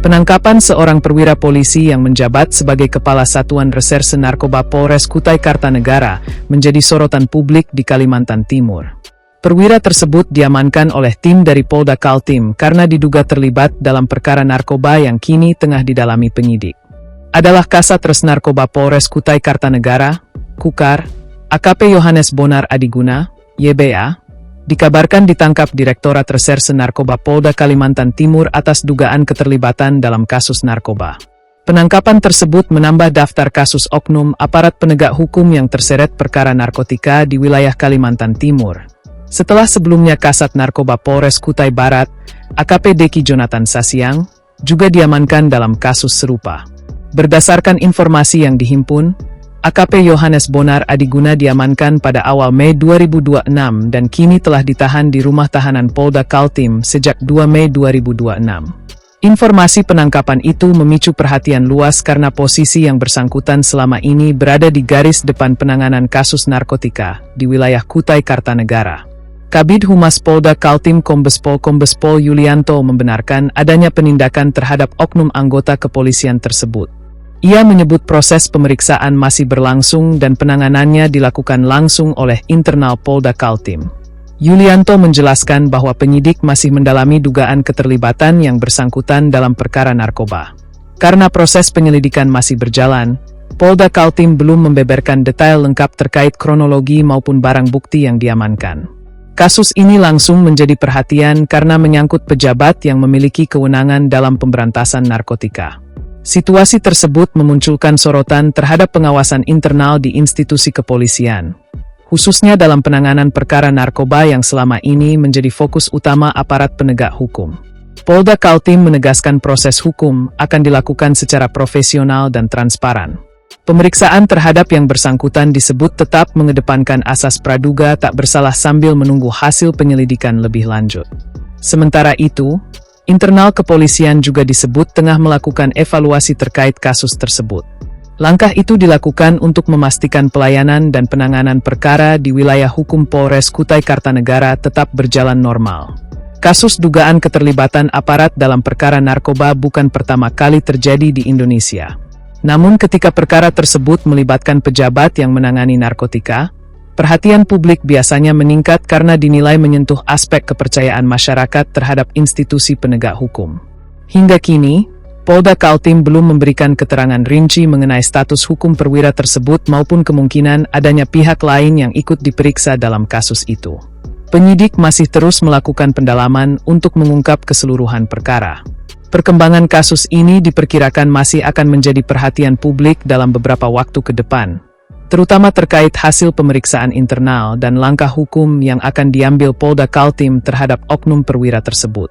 Penangkapan seorang perwira polisi yang menjabat sebagai Kepala Satuan Reserse Narkoba Polres Kutai Kartanegara menjadi sorotan publik di Kalimantan Timur. Perwira tersebut diamankan oleh tim dari Polda Kaltim karena diduga terlibat dalam perkara narkoba yang kini tengah didalami penyidik. Adalah Kasat Narkoba Polres Kutai Kartanegara, Kukar, AKP Yohanes Bonar Adiguna, YBA, dikabarkan ditangkap Direktorat Reserse Narkoba Polda Kalimantan Timur atas dugaan keterlibatan dalam kasus narkoba. Penangkapan tersebut menambah daftar kasus oknum aparat penegak hukum yang terseret perkara narkotika di wilayah Kalimantan Timur. Setelah sebelumnya Kasat Narkoba Polres Kutai Barat, AKP Deki Jonathan Sasiang, juga diamankan dalam kasus serupa. Berdasarkan informasi yang dihimpun, AKP Yohanes Bonar Adiguna diamankan pada awal Mei 2026 dan kini telah ditahan di rumah tahanan Polda Kaltim sejak 2 Mei 2026. Informasi penangkapan itu memicu perhatian luas karena posisi yang bersangkutan selama ini berada di garis depan penanganan kasus narkotika di wilayah Kutai Kartanegara. Kabid Humas Polda Kaltim Kombespol Yulianto membenarkan adanya penindakan terhadap oknum anggota kepolisian tersebut. Ia menyebut proses pemeriksaan masih berlangsung dan penanganannya dilakukan langsung oleh internal Polda Kaltim. Yulianto menjelaskan bahwa penyidik masih mendalami dugaan keterlibatan yang bersangkutan dalam perkara narkoba. Karena proses penyelidikan masih berjalan, Polda Kaltim belum membeberkan detail lengkap terkait kronologi maupun barang bukti yang diamankan. Kasus ini langsung menjadi perhatian karena menyangkut pejabat yang memiliki kewenangan dalam pemberantasan narkotika. Situasi tersebut memunculkan sorotan terhadap pengawasan internal di institusi kepolisian, khususnya dalam penanganan perkara narkoba yang selama ini menjadi fokus utama aparat penegak hukum. Polda Kaltim menegaskan proses hukum akan dilakukan secara profesional dan transparan. Pemeriksaan terhadap yang bersangkutan disebut tetap mengedepankan asas praduga tak bersalah sambil menunggu hasil penyelidikan lebih lanjut. Sementara itu, internal kepolisian juga disebut tengah melakukan evaluasi terkait kasus tersebut. Langkah itu dilakukan untuk memastikan pelayanan dan penanganan perkara di wilayah hukum Polres Kutai Kartanegara tetap berjalan normal. Kasus dugaan keterlibatan aparat dalam perkara narkoba bukan pertama kali terjadi di Indonesia. Namun ketika perkara tersebut melibatkan pejabat yang menangani narkotika, perhatian publik biasanya meningkat karena dinilai menyentuh aspek kepercayaan masyarakat terhadap institusi penegak hukum. Hingga kini, Polda Kaltim belum memberikan keterangan rinci mengenai status hukum perwira tersebut maupun kemungkinan adanya pihak lain yang ikut diperiksa dalam kasus itu. Penyidik masih terus melakukan pendalaman untuk mengungkap keseluruhan perkara. Perkembangan kasus ini diperkirakan masih akan menjadi perhatian publik dalam beberapa waktu ke depan, terutama terkait hasil pemeriksaan internal dan langkah hukum yang akan diambil Polda Kaltim terhadap oknum perwira tersebut.